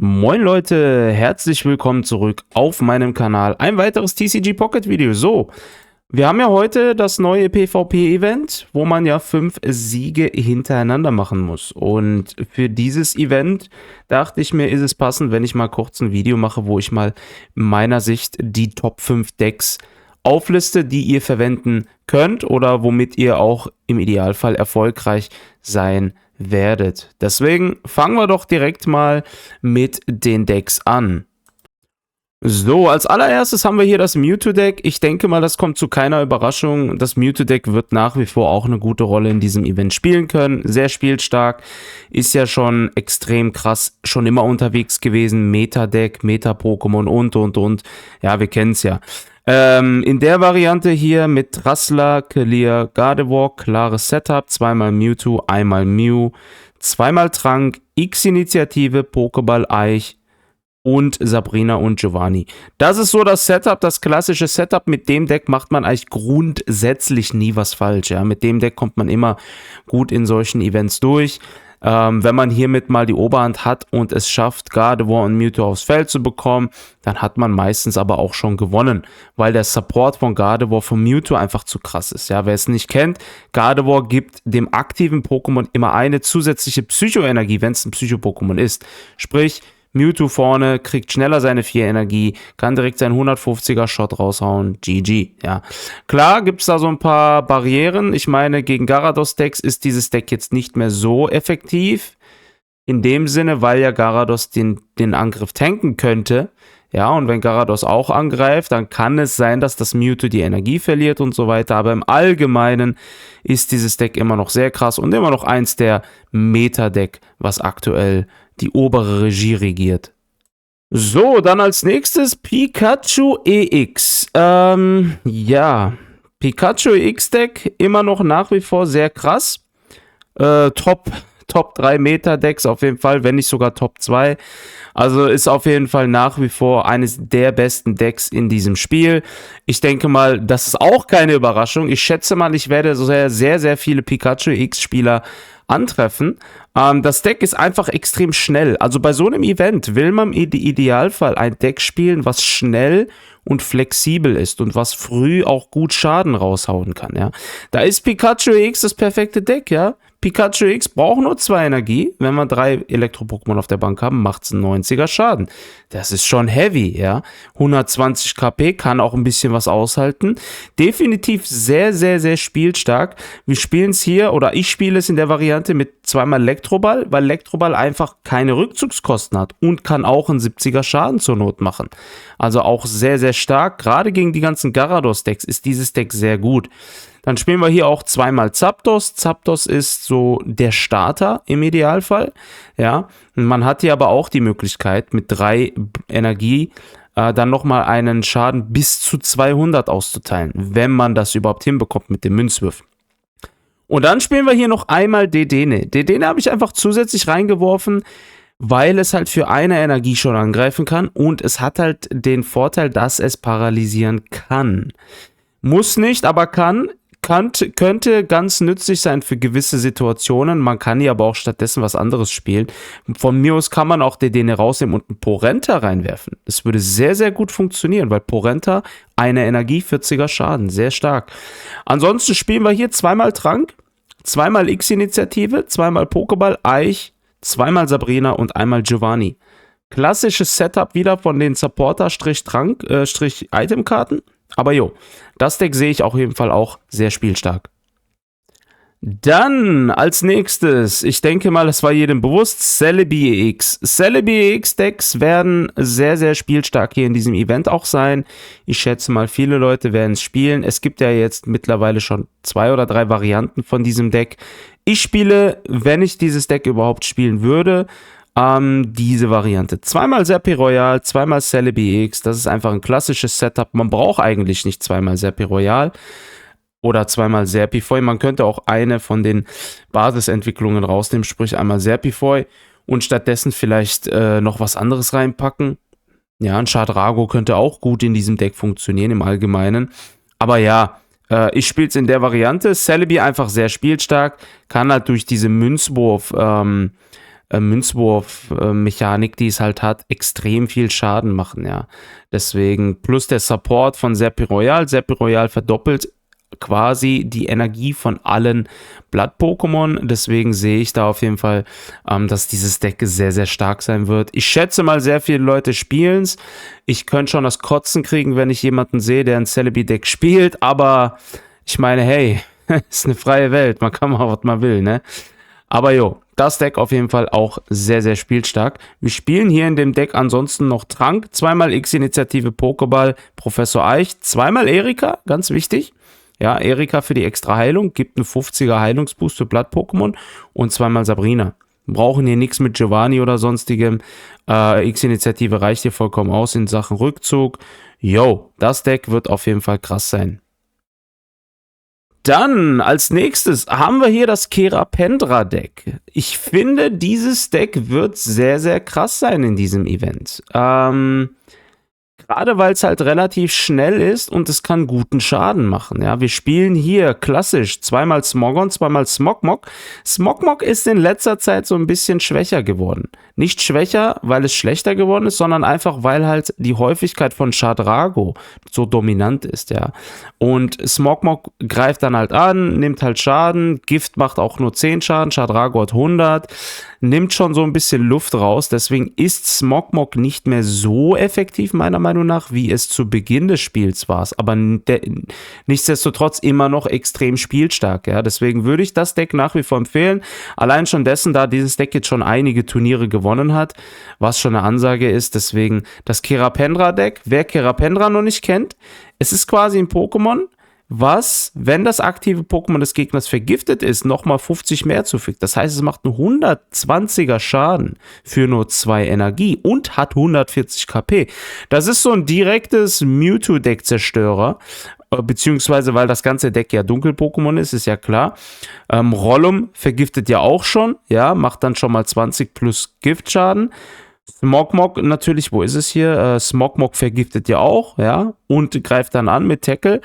Moin Leute, herzlich willkommen zurück auf meinem Kanal. Ein weiteres TCG Pocket Video. So, wir haben ja heute das neue PvP-Event, wo man ja 5 Siege hintereinander machen muss. Und für dieses Event dachte ich mir, ist es passend, wenn ich mal kurz ein Video mache, wo ich mal meiner Sicht die Top 5 Decks aufliste, die ihr verwenden könnt oder womit ihr auch im Idealfall erfolgreich sein werdet. Deswegen fangen wir doch direkt mal mit den Decks an. So, als allererstes haben wir hier das Mewtwo-Deck. Ich denke mal, das kommt zu keiner Überraschung. Das Mewtwo-Deck wird nach wie vor auch eine gute Rolle in diesem Event spielen können. Sehr spielstark, ist ja schon extrem krass, schon immer unterwegs gewesen. Meta-Deck, Meta-Pokémon und. Ja, wir kennen es ja. In der Variante hier mit Trassler, Clear, Gardevoir, klares Setup, zweimal Mewtwo, einmal Mew, zweimal Trank, X-Initiative, Pokéball, Eich und Sabrina und Giovanni. Das ist so das Setup, das klassische Setup. Mit dem Deck macht man eigentlich grundsätzlich nie was falsch. Ja? Mit dem Deck kommt man immer gut in solchen Events durch. Wenn man hiermit mal die Oberhand hat und es schafft, Gardevoir und Mewtwo aufs Feld zu bekommen, dann hat man meistens aber auch schon gewonnen, weil der Support von Gardevoir von Mewtwo einfach zu krass ist. Ja, wer es nicht kennt, Gardevoir gibt dem aktiven Pokémon immer eine zusätzliche Psycho-Energie, wenn es ein Psycho-Pokémon ist. Sprich, Mewtwo vorne kriegt schneller seine 4 Energie, kann direkt seinen 150er Shot raushauen. GG, ja. Klar gibt es da so ein paar Barrieren. Ich meine, gegen Gyarados-Decks ist dieses Deck jetzt nicht mehr so effektiv. In dem Sinne, weil ja Gyarados den Angriff tanken könnte. Ja, und wenn Gyarados auch angreift, dann kann es sein, dass das Mewtwo die Energie verliert und so weiter. Aber im Allgemeinen ist dieses Deck immer noch sehr krass und immer noch eins der Meta-Deck, was aktuell die obere Regie regiert. So, dann als nächstes Pikachu EX. Ja, Pikachu EX Deck immer noch nach wie vor sehr krass. Top 3 Meta-Decks auf jeden Fall, wenn nicht sogar Top 2. Also ist auf jeden Fall nach wie vor eines der besten Decks in diesem Spiel. Ich denke mal, das ist auch keine Überraschung. Ich schätze mal, ich werde sehr, sehr viele Pikachu X-Spieler antreffen. Das Deck ist einfach extrem schnell. Also bei so einem Event will man im Idealfall ein Deck spielen, was schnell und flexibel ist und was früh auch gut Schaden raushauen kann. Ja, da ist Pikachu X das perfekte Deck. Ja, Pikachu X braucht nur 2 Energie. Wenn wir 3 Elektro-Pokémon auf der Bank haben, macht es einen 90er Schaden. Das ist schon heavy, ja. 120 KP, kann auch ein bisschen was aushalten. Definitiv sehr, sehr, sehr spielstark. Wir spielen es hier, oder ich spiele es in der Variante mit zweimal Elektroball, weil Elektroball einfach keine Rückzugskosten hat und kann auch einen 70er Schaden zur Not machen. Also auch sehr, sehr stark. Gerade gegen die ganzen Gyarados-Decks ist dieses Deck sehr gut. Dann spielen wir hier auch zweimal Zapdos. Zapdos ist so der Starter im Idealfall. Ja, man hat hier aber auch die Möglichkeit, mit 3 Energie dann nochmal einen Schaden bis zu 200 auszuteilen, wenn man das überhaupt hinbekommt mit dem Münzwürfen. Und dann spielen wir hier noch einmal Dedenne. Dedenne habe ich einfach zusätzlich reingeworfen, weil es halt für eine Energie schon angreifen kann und es hat halt den Vorteil, dass es paralysieren kann. Muss nicht, aber kann. Könnte ganz nützlich sein für gewisse Situationen. Man kann hier aber auch stattdessen was anderes spielen. Von mir aus kann man auch Dedenne rausnehmen und einen Porenta reinwerfen. Das würde sehr, sehr gut funktionieren, weil Porenta eine Energie, 40er Schaden, sehr stark. Ansonsten spielen wir hier zweimal Trank, zweimal X-Initiative, zweimal Pokéball, Eich, zweimal Sabrina und einmal Giovanni. Klassisches Setup wieder von den Supporter-Trank-Itemkarten. Aber jo, das Deck sehe ich auf jeden Fall auch sehr spielstark. Dann als nächstes, ich denke mal, das war jedem bewusst, Celebi EX. Celebi EX Decks werden sehr, sehr spielstark hier in diesem Event auch sein. Ich schätze mal, viele Leute werden es spielen. Es gibt ja jetzt mittlerweile schon 2 oder 3 Varianten von diesem Deck. Ich spiele, wenn ich dieses Deck überhaupt spielen würde, diese Variante. Zweimal Serpi Royal, zweimal Celebi X. Das ist einfach ein klassisches Setup. Man braucht eigentlich nicht zweimal Serpi Royal oder zweimal Serpifoi. Man könnte auch eine von den Basisentwicklungen rausnehmen, sprich einmal Serpifoi und stattdessen vielleicht noch was anderes reinpacken. Ja, ein Chardrago könnte auch gut in diesem Deck funktionieren im Allgemeinen. Aber ja, ich spiele es in der Variante. Celebi einfach sehr spielstark, kann halt durch diese Münzwurf Münzwurf-Mechanik, die es halt hat, extrem viel Schaden machen, ja. Deswegen, plus der Support von Serpy Royal. Serpy Royal verdoppelt quasi die Energie von allen Blatt-Pokémon. Deswegen sehe ich da auf jeden Fall, dass dieses Deck sehr, sehr stark sein wird. Ich schätze mal, sehr viele Leute spielen es. Ich könnte schon das Kotzen kriegen, wenn ich jemanden sehe, der ein Celebi-Deck spielt. Aber ich meine, hey, ist eine freie Welt. Man kann machen, was man will, ne? Aber jo, das Deck auf jeden Fall auch sehr, sehr spielstark. Wir spielen hier in dem Deck ansonsten noch Trank, zweimal X-Initiative Pokéball, Professor Eich, zweimal Erika, ganz wichtig. Ja, Erika für die extra Heilung, gibt einen 50er Heilungsboost für Blatt-Pokémon und zweimal Sabrina. Wir brauchen hier nichts mit Giovanni oder sonstigem. X-Initiative reicht hier vollkommen aus in Sachen Rückzug. Yo, das Deck wird auf jeden Fall krass sein. Dann als nächstes haben wir hier das Kerapendra-Deck. Ich finde, dieses Deck wird sehr, sehr krass sein in diesem Event. Gerade weil es halt relativ schnell ist und es kann guten Schaden machen. Ja, wir spielen hier klassisch zweimal Smogon, zweimal Smogmog. Smogmog ist in letzter Zeit so ein bisschen schwächer geworden. Nicht schwächer, weil es schlechter geworden ist, sondern einfach, weil halt die Häufigkeit von Shadrago so dominant ist, ja. Und Smogmog greift dann halt an, nimmt halt Schaden, Gift macht auch nur 10 Schaden, Shadrago hat 100, nimmt schon so ein bisschen Luft raus, deswegen ist Smogmog nicht mehr so effektiv, meiner Meinung nach, wie es zu Beginn des Spiels war, aber nichtsdestotrotz immer noch extrem spielstark, ja, deswegen würde ich das Deck nach wie vor empfehlen, allein schon dessen, da dieses Deck jetzt schon einige Turniere gewonnen hat, was schon eine Ansage ist, deswegen das Kerapendra-Deck, wer Kerapendra noch nicht kennt, es ist quasi ein Pokémon, was, wenn das aktive Pokémon des Gegners vergiftet ist, nochmal 50 mehr zufügt. Das heißt, es macht einen 120er Schaden für nur 2 Energie und hat 140 KP. Das ist so ein direktes Mewtwo-Deck-Zerstörer, beziehungsweise weil das ganze Deck ja Dunkel-Pokémon ist ja klar. Rollum vergiftet ja auch schon, ja, macht dann schon mal 20 plus Giftschaden. Smogmog natürlich, wo ist es hier? Smogmog vergiftet ja auch, ja, und greift dann an mit Tackle.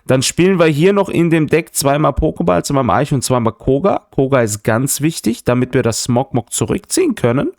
Dann spielen wir hier noch in dem Deck zweimal Pokéball, zweimal Eich und zweimal Koga. Koga ist ganz wichtig, damit wir das Smogmog zurückziehen können,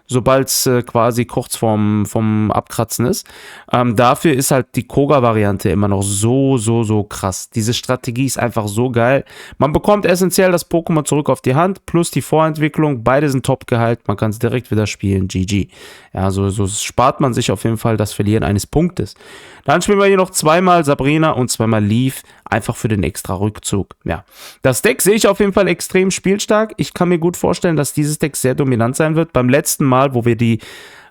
sobald es quasi kurz vom Abkratzen ist. Dafür ist halt die Koga-Variante immer noch so krass. Diese Strategie ist einfach so geil. Man bekommt essentiell das Pokémon zurück auf die Hand, plus die Vorentwicklung. Beide sind top geheilt. Man kann es direkt wieder spielen. GG. Ja, so spart man sich auf jeden Fall das Verlieren eines Punktes. Dann spielen wir hier noch zweimal Sabrina und zweimal Leaf, einfach für den extra Rückzug. Ja, das Deck sehe ich auf jeden Fall extrem spielstark. Ich kann mir gut vorstellen, dass dieses Deck sehr dominant sein wird. Beim letzten Mal, wo wir die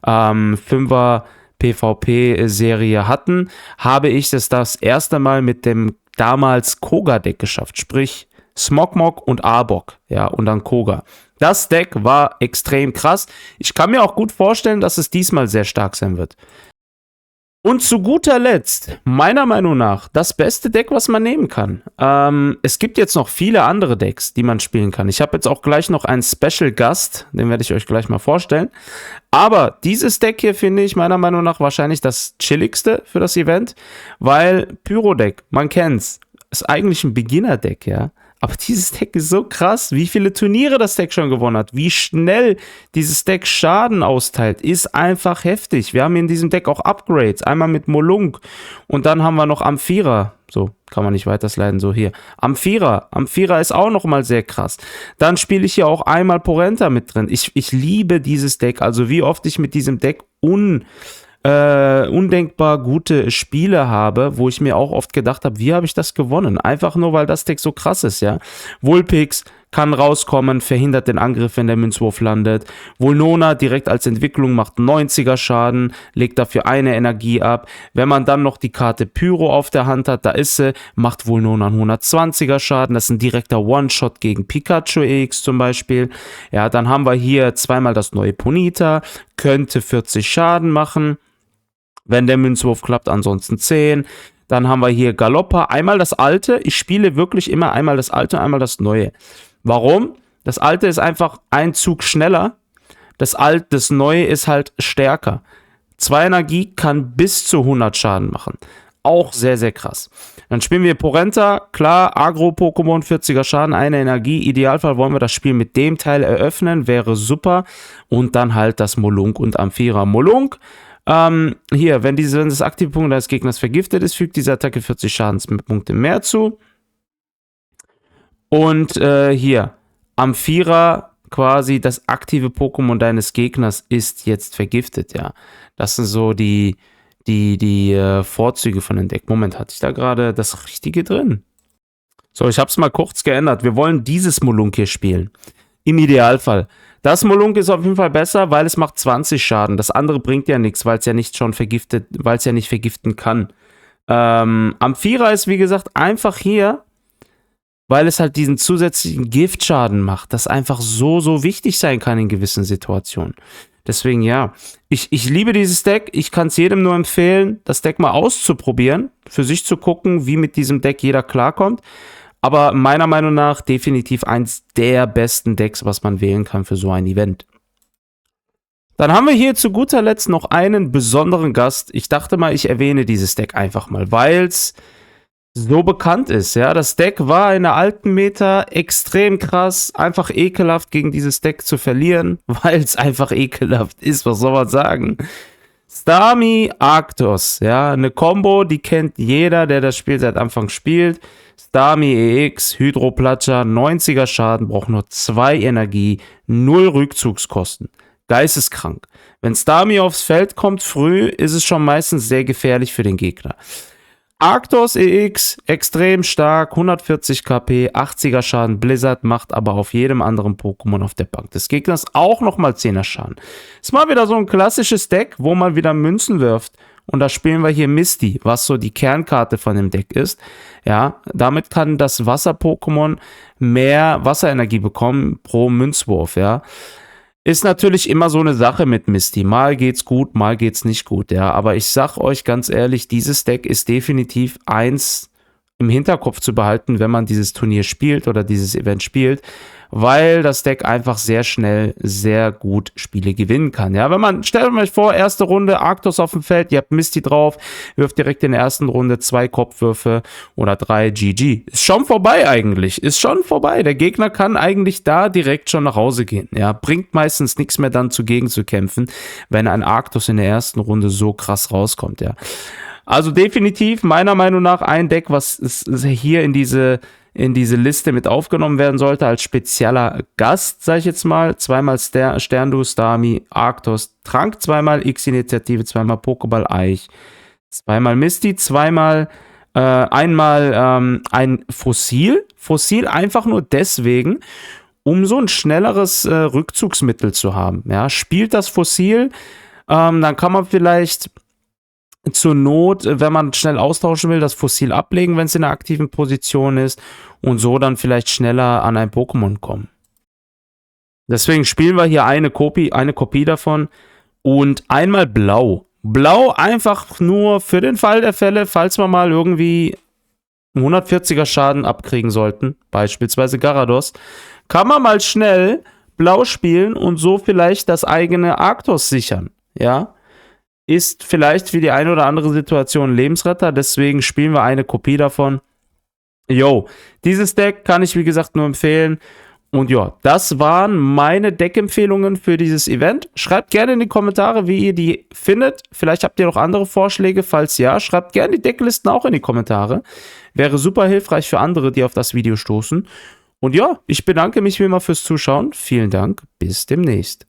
5er PvP-Serie hatten, habe ich es das erste Mal mit dem damals Koga-Deck geschafft. Sprich, Smogmog und Arbok, ja, und dann Koga. Das Deck war extrem krass. Ich kann mir auch gut vorstellen, dass es diesmal sehr stark sein wird. Und zu guter Letzt, meiner Meinung nach, das beste Deck, was man nehmen kann. Es gibt jetzt noch viele andere Decks, die man spielen kann. Ich habe jetzt auch gleich noch einen Special Gast, den werde ich euch gleich mal vorstellen. Aber dieses Deck hier finde ich meiner Meinung nach wahrscheinlich das chilligste für das Event, weil Pyro-Deck, man kennt's, ist eigentlich ein Beginner-Deck, ja. Aber dieses Deck ist so krass, wie viele Turniere das Deck schon gewonnen hat, wie schnell dieses Deck Schaden austeilt, ist einfach heftig. Wir haben in diesem Deck auch Upgrades, einmal mit Molunk und dann haben wir noch Amphira. So, kann man nicht weiter sliden, so hier. Amphira ist auch nochmal sehr krass. Dann spiele ich hier auch einmal Porenta mit drin. Ich liebe dieses Deck, also wie oft ich mit diesem Deck undenkbar gute Spiele habe, wo ich mir auch oft gedacht habe, wie habe ich das gewonnen? Einfach nur, weil das Deck so krass ist, ja. Vulpix kann rauskommen, verhindert den Angriff, wenn der Münzwurf landet. Vulnona direkt als Entwicklung macht 90er Schaden, legt dafür eine Energie ab. Wenn man dann noch die Karte Pyro auf der Hand hat, da ist sie, macht Vulnona einen 120er Schaden. Das ist ein direkter One-Shot gegen Pikachu EX zum Beispiel. Ja, dann haben wir hier zweimal das neue Ponyta, könnte 40 Schaden machen, wenn der Münzwurf klappt, ansonsten 10. Dann haben wir hier Galoppa, einmal das alte. Ich spiele wirklich immer einmal das alte und einmal das neue. Warum? Das alte ist einfach ein Zug schneller. Das neue ist halt stärker. 2 Energie kann bis zu 100 Schaden machen. auch sehr, sehr krass. Dann spielen wir Porenta, klar, Agro-Pokémon, 40er Schaden, eine Energie. Idealfall wollen wir das Spiel mit dem Teil eröffnen, wäre super. Und dann halt das Molunk und Amphira. Molunk, hier, wenn das aktive Punkt des Gegners vergiftet ist, fügt diese Attacke 40 Schadenspunkte mehr zu. Und hier, Amphira, quasi das aktive Pokémon deines Gegners ist jetzt vergiftet, ja. Das sind so die Vorzüge von dem Deck. Moment, hatte ich da gerade das Richtige drin? So, ich habe es mal kurz geändert. Wir wollen dieses Molunk hier spielen. Im Idealfall. Das Molunk ist auf jeden Fall besser, weil es macht 20 Schaden. Das andere bringt ja nichts, weil es ja nicht schon vergiftet, weil es ja nicht vergiften kann. Amphira ist, wie gesagt, einfach hier, weil es halt diesen zusätzlichen Giftschaden macht, das einfach so wichtig sein kann in gewissen Situationen. Deswegen ja, ich liebe dieses Deck, ich kann es jedem nur empfehlen, das Deck mal auszuprobieren, für sich zu gucken, wie mit diesem Deck jeder klarkommt. Aber meiner Meinung nach definitiv eins der besten Decks, was man wählen kann für so ein Event. Dann haben wir hier zu guter Letzt noch einen besonderen Gast. Ich dachte mal, ich erwähne dieses Deck einfach mal, weil es so bekannt ist. Ja, das Deck war in der alten Meta extrem krass, einfach ekelhaft gegen dieses Deck zu verlieren, weil es einfach ekelhaft ist, was soll man sagen. Starmie Arctos, ja, eine Combo, die kennt jeder, der das Spiel seit Anfang spielt. Starmie EX, Hydroplatscher, 90er Schaden, braucht nur 2 Energie, 0 Rückzugskosten. Geisteskrank. Wenn Starmie aufs Feld kommt früh, ist es schon meistens sehr gefährlich für den Gegner. Arctos EX, extrem stark, 140 KP, 80er Schaden, Blizzard macht aber auf jedem anderen Pokémon auf der Bank des Gegners auch nochmal 10er Schaden. Ist mal wieder so ein klassisches Deck, wo man wieder Münzen wirft. Und da spielen wir hier Misty, was so die Kernkarte von dem Deck ist. Ja, damit kann das Wasser-Pokémon mehr Wasserenergie bekommen pro Münzwurf, ja. Ist natürlich immer so eine Sache mit Misty. Mal geht's gut, mal geht's nicht gut, ja. Aber ich sag euch ganz ehrlich, dieses Deck ist definitiv eins im Hinterkopf zu behalten, wenn man dieses Turnier spielt oder dieses Event spielt, weil das Deck einfach sehr schnell, sehr gut Spiele gewinnen kann. Ja, wenn man, stellt euch vor, erste Runde Arctos auf dem Feld, ihr habt Misty drauf, wirft direkt in der ersten Runde 2 Kopfwürfe oder 3 GG. Ist schon vorbei eigentlich, ist schon vorbei. Der Gegner kann eigentlich da direkt schon nach Hause gehen. Ja, bringt meistens nichts mehr dann zugegen zu kämpfen, wenn ein Arctos in der ersten Runde so krass rauskommt, ja. Also definitiv meiner Meinung nach ein Deck, was hier in diese Liste mit aufgenommen werden sollte, als spezieller Gast, sag ich jetzt mal. Zweimal Sterndu, Starmie, Arctos, Trank, zweimal X-Initiative, zweimal Pokéball Eich, zweimal Misty, einmal ein Fossil. Fossil einfach nur deswegen, um so ein schnelleres Rückzugsmittel zu haben. Ja, spielt das Fossil, dann kann man vielleicht zur Not, wenn man schnell austauschen will, das Fossil ablegen, wenn es in einer aktiven Position ist und so dann vielleicht schneller an ein Pokémon kommen. Deswegen spielen wir hier eine Kopie davon und einmal Blau. Blau einfach nur für den Fall der Fälle, falls wir mal irgendwie 140er Schaden abkriegen sollten, beispielsweise Garados, kann man mal schnell Blau spielen und so vielleicht das eigene Arctos sichern, ja. Ist vielleicht für die eine oder andere Situation Lebensretter, deswegen spielen wir eine Kopie davon. Yo, dieses Deck kann ich wie gesagt nur empfehlen. Und ja, das waren meine Deckempfehlungen für dieses Event. Schreibt gerne in die Kommentare, wie ihr die findet. Vielleicht habt ihr noch andere Vorschläge, falls ja, schreibt gerne die Decklisten auch in die Kommentare. Wäre super hilfreich für andere, die auf das Video stoßen. Und ja, ich bedanke mich wie immer fürs Zuschauen. Vielen Dank, bis demnächst.